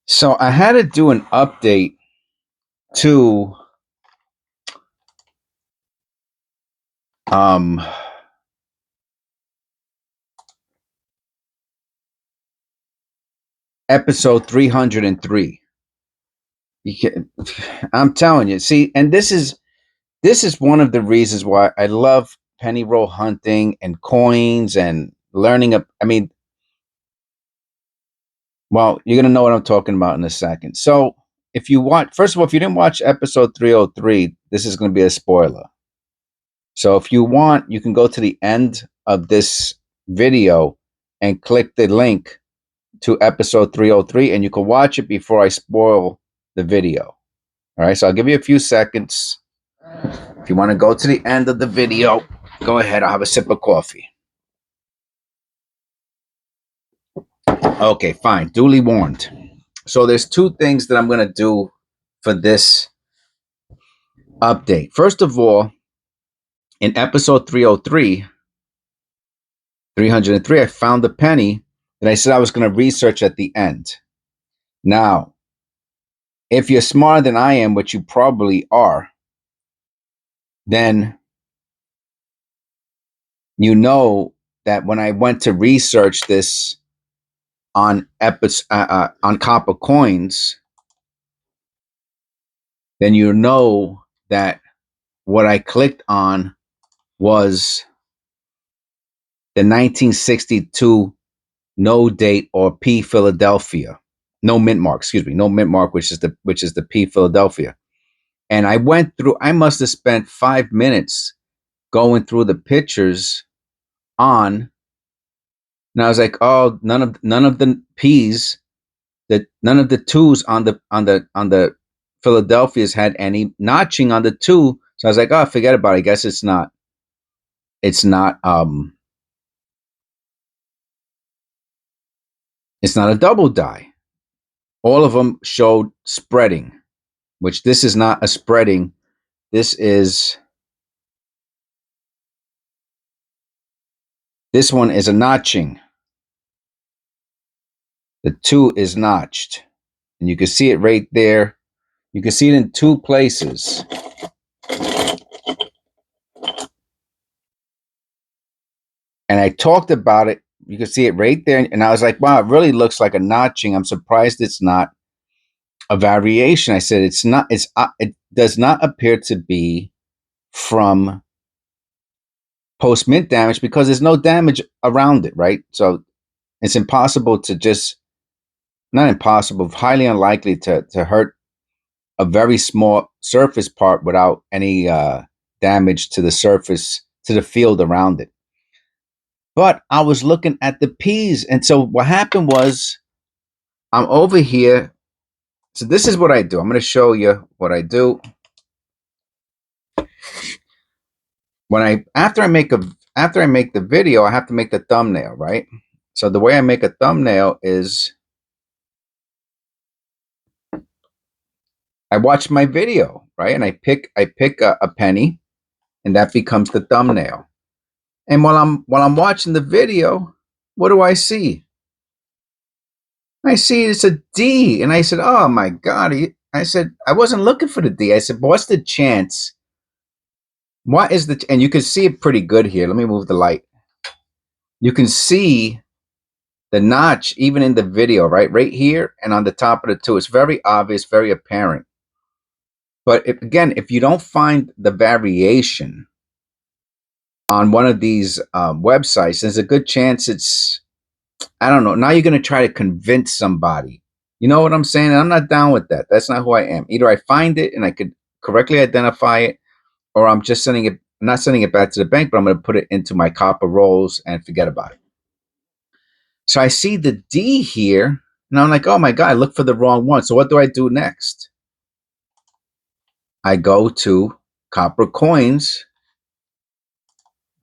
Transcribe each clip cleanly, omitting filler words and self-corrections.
So I had to do an update to um episode 303. I'm telling you, see, and this is one of the reasons why I love penny roll hunting and coins and learning I mean, well, you're gonna know what I'm talking about in a second. So if you watch, first of all, if you didn't watch episode 303, this is gonna be a spoiler. So if you want, you can go to the end of this video and click the link to episode 303 and you can watch it before I spoil the video. All right, so I'll give you a few seconds. If you want to go to the end of the video, go ahead. I'll have a sip of coffee. Okay, fine. Duly warned. So there's two things that I'm going to do for this update. First of all, in episode 303, I found the penny that I said I was going to research at the end. Now, if you're smarter than I am, which you probably are, then you know that when I went to research this on copper coins, then you know that what I clicked on was the 1962 no date or P Philadelphia, no mint mark, excuse me, no mint mark, which is the P Philadelphia. And I went through. I must have spent 5 minutes going through the pictures on. And I was like, oh, none of the P's, that none of the twos on the Philadelphia's had any notching on the two. So I was like, oh, forget about it. I guess it's not it's not a double die. All of them showed spreading, which this is not a spreading. This one is a notching. The two is notched. And you can see it right there. You can see it in two places. And I talked about it. You can see it right there. And I was like, wow, it really looks like a notching. I'm surprised it's not a variation. I said, it does not appear to be from post mint damage because there's no damage around it, right? So it's impossible to not impossible, highly unlikely to hurt a very small surface part without any damage to the surface, to the field around it. But I was looking at the P's. And so what happened was I'm over here. So this is what I do. I'm going to show you what I do. After I make the video, I have to make the thumbnail, right? So the way I make a thumbnail is I watch my video, right? And I pick a penny, and that becomes the thumbnail. And while I'm watching the video, what do I see? I see it's a D, and I said, "Oh my God!" I said, "I wasn't looking for the D." I said, "But what's the chance? What is the?" And you can see it pretty good here. Let me move the light. You can see the notch even in the video, right here, and on the top of the two. It's very obvious, very apparent. But if you don't find the variation on one of these websites, there's a good chance it's, I don't know. Now you're going to try to convince somebody. You know what I'm saying? And I'm not down with that. That's not who I am. Either I find it and I could correctly identify it, or I'm just not sending it back to the bank, but I'm going to put it into my copper rolls and forget about it. So I see the D here, and I'm like, oh my God, I looked for the wrong one. So what do I do next? I go to copper coins,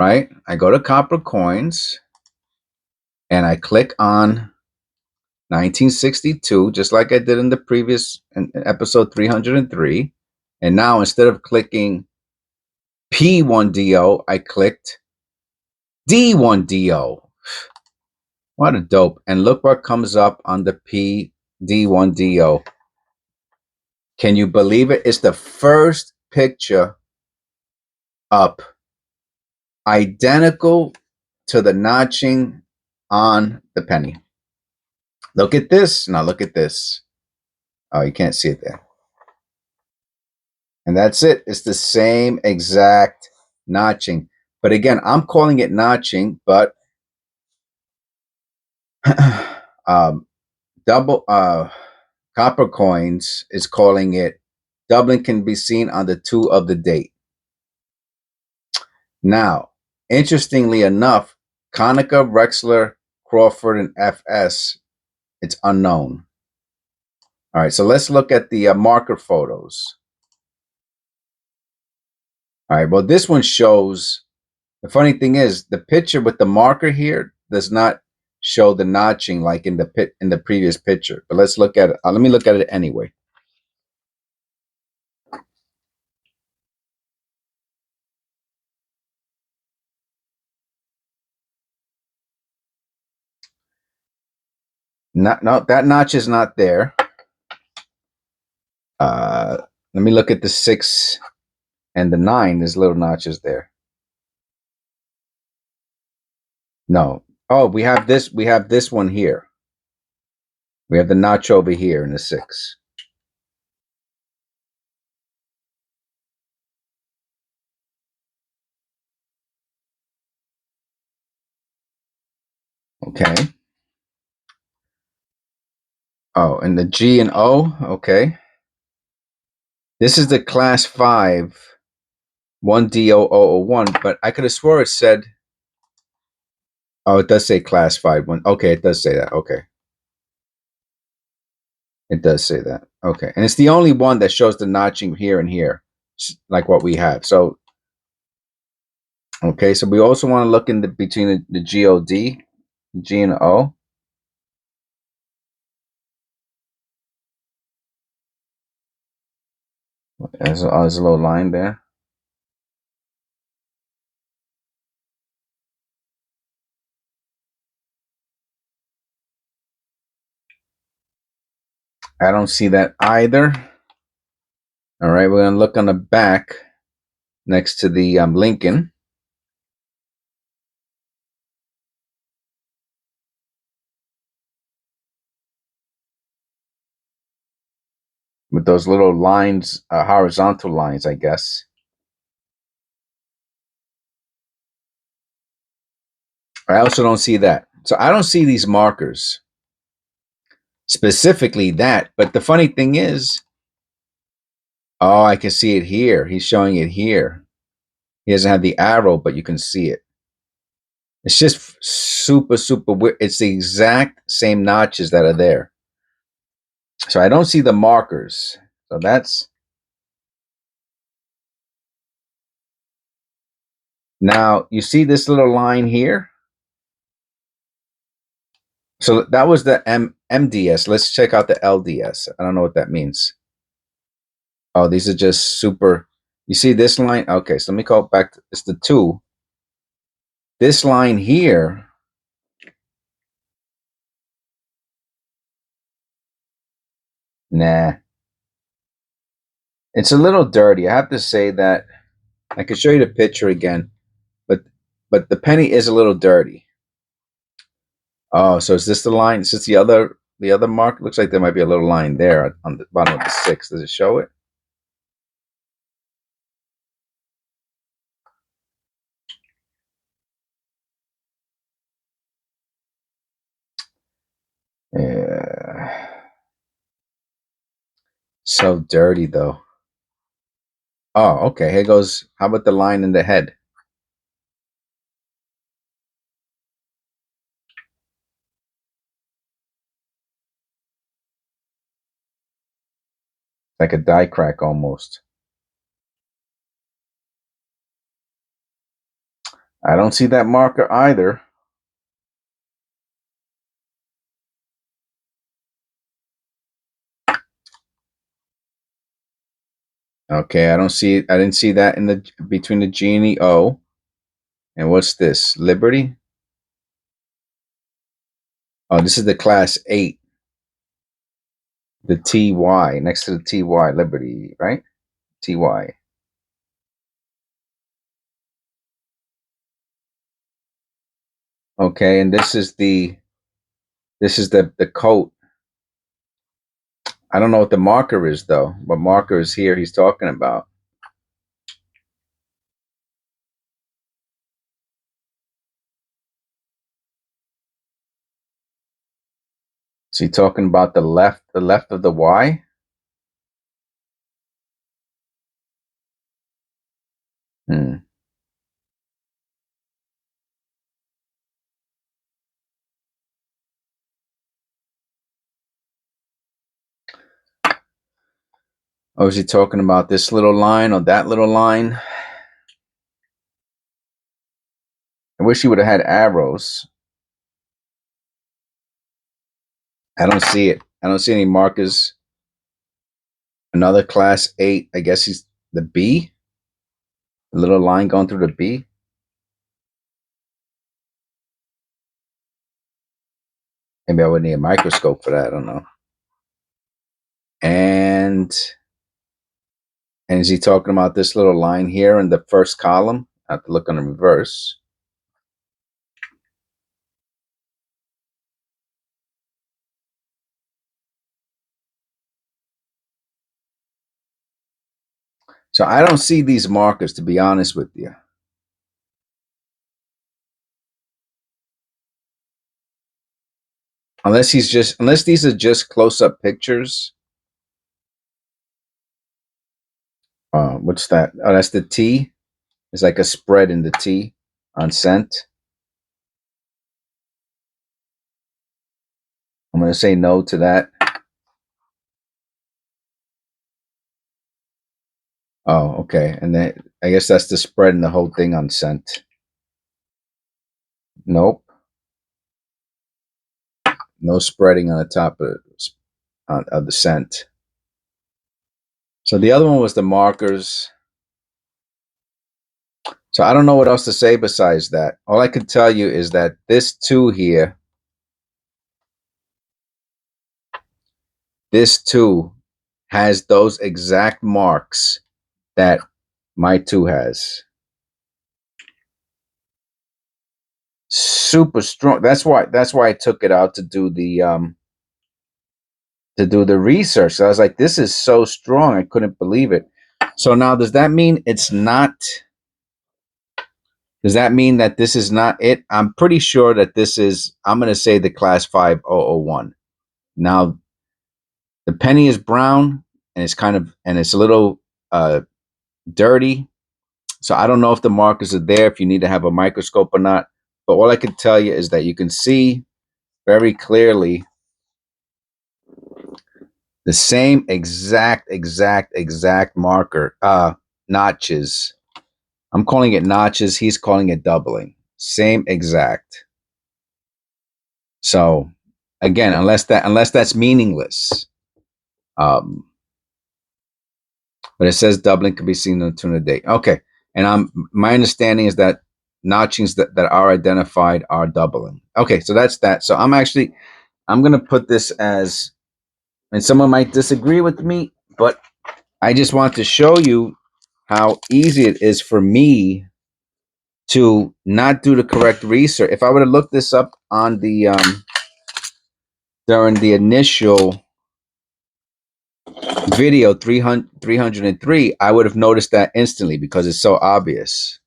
right? I go to copper coins and I click on 1962, just like I did in the previous episode 303. And now instead of clicking P1DO, I clicked D1DO. What a dope. And look what comes up on the D1DO. Can you believe it? It's the first picture up identical to the notching on the penny. Look at this. Now look at this. Oh, you can't see it there. And that's it. It's the same exact notching. But again, I'm calling it notching, but double Copper Coins is calling it Dublin can be seen on the 2 of the date. Now, interestingly enough, Conica, Rexler, Crawford, and FS, it's unknown. All right, so let's look at the marker photos. All right, well, this one shows, the funny thing is, the picture with the marker here does not show the notching like in the previous picture. But let's look at it. Let me look at it anyway. No, that notch is not there. Let me look at the 6 and the 9. There's little notches there. No. Oh, we have this. We have this one here. We have the notch over here in the 6. Okay. Oh, and the G and O. Okay. This is the class 5 1D0001, but I could have swore it said. Oh, it does say class 5 1. Okay, it does say that. Okay. It does say that. Okay. And it's the only one that shows the notching here and here, like what we have. So, okay. So we also want to look in between the GOD, G and O. There's a little line there. I don't see that either. All right, we're going to look on the back next to the Lincoln. With those little lines, horizontal lines, I guess. I also don't see that. So I don't see these markers. Specifically that. But the funny thing is, oh, I can see it here. He's showing it here. He doesn't have the arrow, but you can see it. It's just super, super weird. It's the exact same notches that are there. So I don't see the markers. So that's... Now, you see this little line here? So that was the MDS. Let's check out the LDS. I don't know what that means. Oh, these are just super... You see this line? Okay, so let me call it back. It's the 2. This line here... Nah. It's a little dirty. I have to say that. I could show you the picture again. But the penny is a little dirty. Oh, so is this the line? Is this the other mark? Looks like there might be a little line there on the bottom of the 6. Does it show it? Yeah. So dirty though. Oh, okay. Here goes. How about the line in the head? Like a die crack almost. I don't see that marker either. Okay, I didn't see that in the between the G and the O. And what's this? Liberty? Oh, this is the class 8. The TY next to the TY, Liberty, right? TY. Okay, and this is the coat. I don't know what the marker is though. What marker is here he's talking about? Is he talking about the left of the Y? Hmm. Or is he talking about this little line or that little line? I wish he would have had arrows. I don't see it. I don't see any markers. Another class 8. I guess he's the B. A little line going through the B. Maybe I would need a microscope for that. I don't know. And is he talking about this little line here in the first column? I have to look on the reverse. So I don't see these markers, to be honest with you. Unless these are just close-up pictures. What's that? Oh, that's the T. It's like a spread in the T on scent. I'm going to say no to that. Oh, okay. And then I guess that's the spread in the whole thing on scent. Nope. No spreading on the top of the scent. So the other one was the markers. So I don't know what else to say besides that. All I can tell you is that this 2 here, this 2 has those exact marks that my 2 has. Super strong. That's why I took it out to do the research. So I was like, this is so strong. I couldn't believe it. So now does that mean it's not? Does that mean that this is not it? I'm pretty sure that this is, I'm going to say the class 5001. Now, the penny is brown and it's a little dirty. So I don't know if the markers are there, if you need to have a microscope or not. But all I can tell you is that you can see very clearly the same exact marker, notches. I'm calling it notches. He's calling it doubling. Same exact. So again, unless that's meaningless. But it says doubling can be seen on tune a day. Okay. And my understanding is that notchings that are identified are doubling. Okay, so that's that. So I'm gonna put this as, and someone might disagree with me, but I just want to show you how easy it is for me to not do the correct research. If I would have looked this up on the during the initial video 303, I would have noticed that instantly because it's so obvious.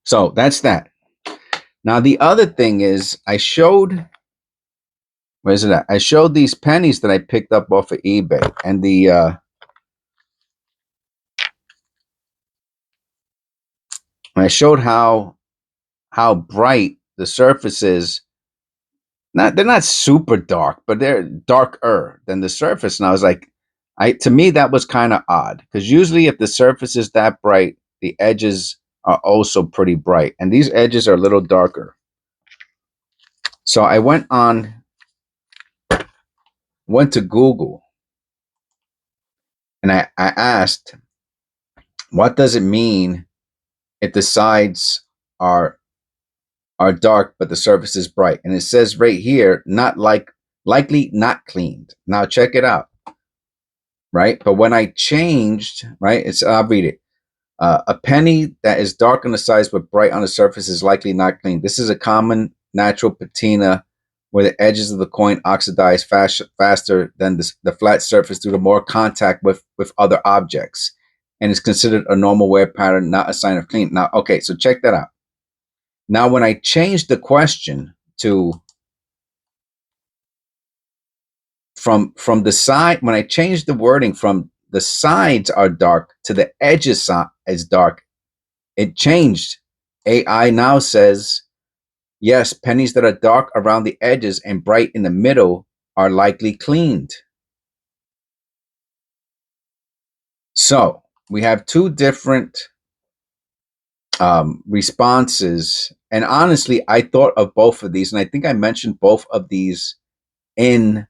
So that's that. Now the other thing is I showed, where is it at? I showed these pennies that I picked up off of eBay, and I showed how bright the surface is. They're not super dark, but they're darker than the surface. And I was like, to me that was kind of odd, because usually if the surface is that bright, the edges are also pretty bright, and these edges are a little darker. So I went to Google, And I asked, what does it mean if the sides are dark but the surface is bright? And it says right here, likely not cleaned. Now check it out, right? But when I changed, right, I'll read it. A penny that is dark on the sides but bright on the surface is likely not clean. This is a common natural patina where the edges of the coin oxidize faster than the flat surface due to more contact with other objects, and is considered a normal wear pattern, not a sign of clean. Now, okay, so check that out. Now, when I changed the question to from the side, when I changed the wording from the sides are dark to the edges is dark, it changed. AI now says, yes, pennies that are dark around the edges and bright in the middle are likely cleaned. So we have two different responses. And honestly, I thought of both of these, and I think I mentioned both of these in.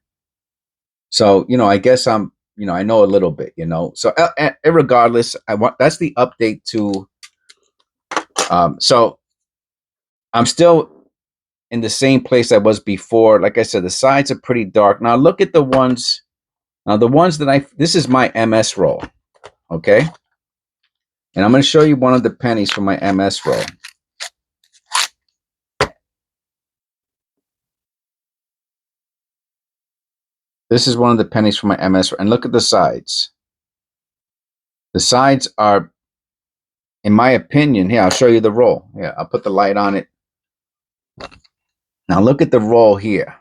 So, I guess I know a little bit, So regardless, that's the update to. So I'm still in the same place I was before. Like I said, the sides are pretty dark. Now look at the ones. Now the ones that this is my MS roll, okay? And I'm going to show you one of the pennies from my MS roll. This is one of the pennies from my MS roll. And look at the sides. The sides are, in my opinion, here, I'll show you the roll. Yeah, I'll put the light on it. Now look at the roll here.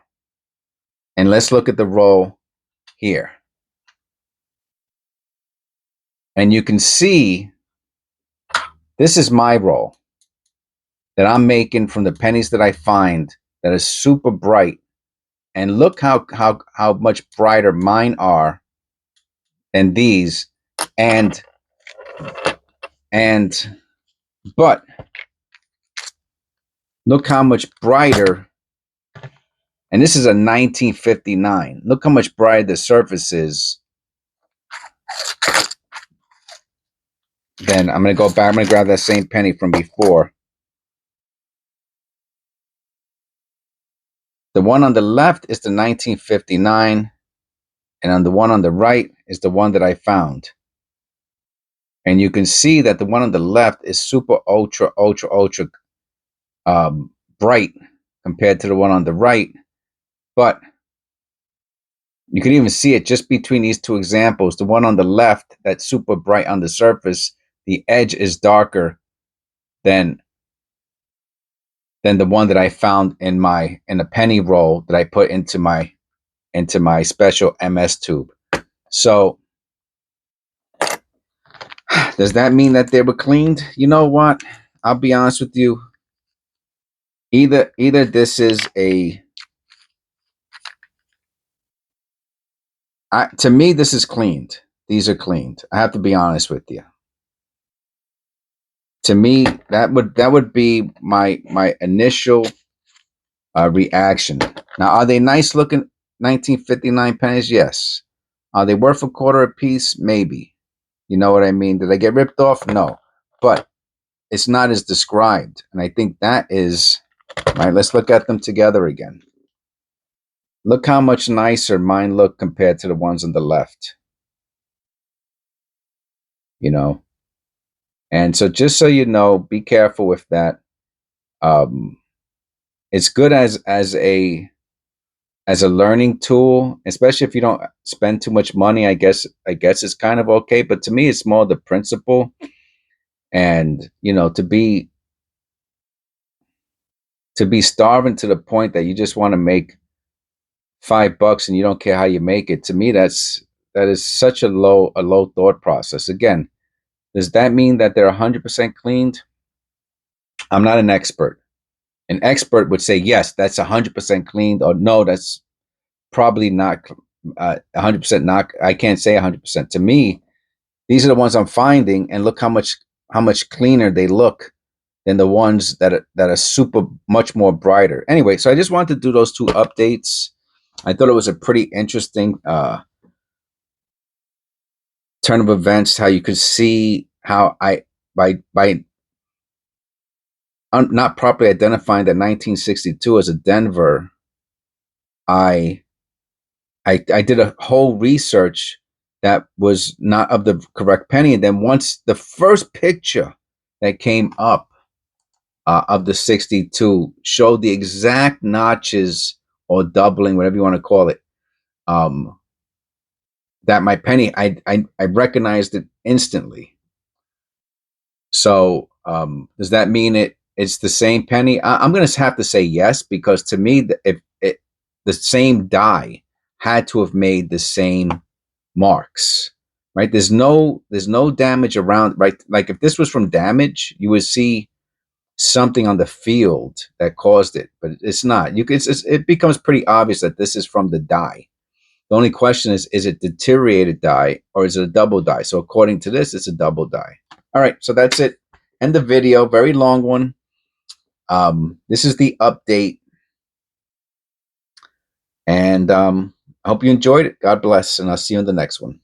And let's look at the roll here. And you can see this is my roll that I'm making from the pennies that I find that is super bright. And look how much brighter mine are than these. But look how much brighter, and this is a 1959. Look how much brighter the surface is. Then I'm going to go back. I'm going to grab that same penny from before. The one on the left is the 1959, and on the one on the right is the one that I found. And you can see that the one on the left is super ultra bright compared to the one on the right. But you can even see it just between these two examples. The one on the left, that's super bright on the surface, the edge is darker than the one that I found in a penny roll that I put into my special MS tube. So does that mean that they were cleaned? You know what? I'll be honest with you. Either this is to me, this is cleaned. These are cleaned. I have to be honest with you. To me, that would be my initial reaction. Now, are they nice looking 1959 pennies? Yes. Are they worth a quarter a piece? Maybe. You know what I mean? Did I get ripped off? No. But it's not as described. And I think that is, right, let's look at them together again. Look how much nicer mine look compared to the ones on the left. And so just so you know, be careful with that. It's good as a learning tool, especially if you don't spend too much money. I guess it's kind of okay. But to me, it's more the principle. And, to be starving to the point that you just want to make $5 and you don't care how you make it. To me, that is such a low thought process. Again, does that mean that they're 100% cleaned? I'm not an expert. An expert would say, yes, that's 100% cleaned, or no, that's probably not 100% not. I can't say 100%. To me, these are the ones I'm finding, and look how much cleaner they look than the ones that are super much more brighter. Anyway, so I just wanted to do those two updates. I thought it was a pretty interesting turn of events, how you could see how by not properly identifying that 1962 as a Denver, I did a whole research that was not of the correct penny. And then once the first picture that came up of the 62 showed the exact notches or doubling, whatever you want to call it, that my penny, I recognized it instantly. So does that mean it's the same penny? I'm going to have to say yes, because to me, if the same die had to have made the same marks, right? There's no damage around, right? Like if this was from damage, you would see something on the field that caused it, but it's not. It becomes pretty obvious that this is from the die. The only question is it deteriorated die or is it a double die? So according to this, it's a double die. All right, so that's it. End the video. Very long one. This is the update, and I hope you enjoyed it. God bless, and I'll see you in the next one.